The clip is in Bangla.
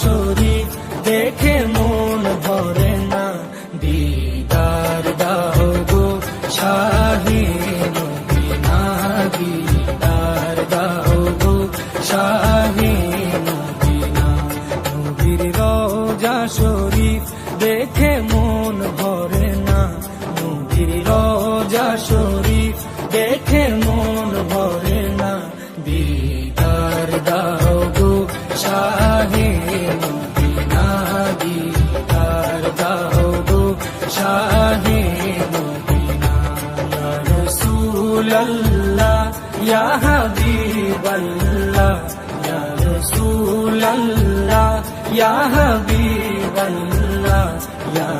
শরীফ দেখে মন ভরে না, দিদার দাও গো শাহে মদিনা, দিদার দাও গো শাহে মদিনা। নবীর রওজা শরীফ দেখে মন ভরে না, নবীর রওজা শরীফ দেখে মন ভরে না, দিদার দাও গো শাহে মদিনা, দিদার দাও গো শাহে মদিনা। ইয়া রাসূলাল্লাহ ইয়া হাবিবাল্লাহ, ইয়া রাসূলাল্লাহ ইয়া হাবিবাল্লাহ, ইয়া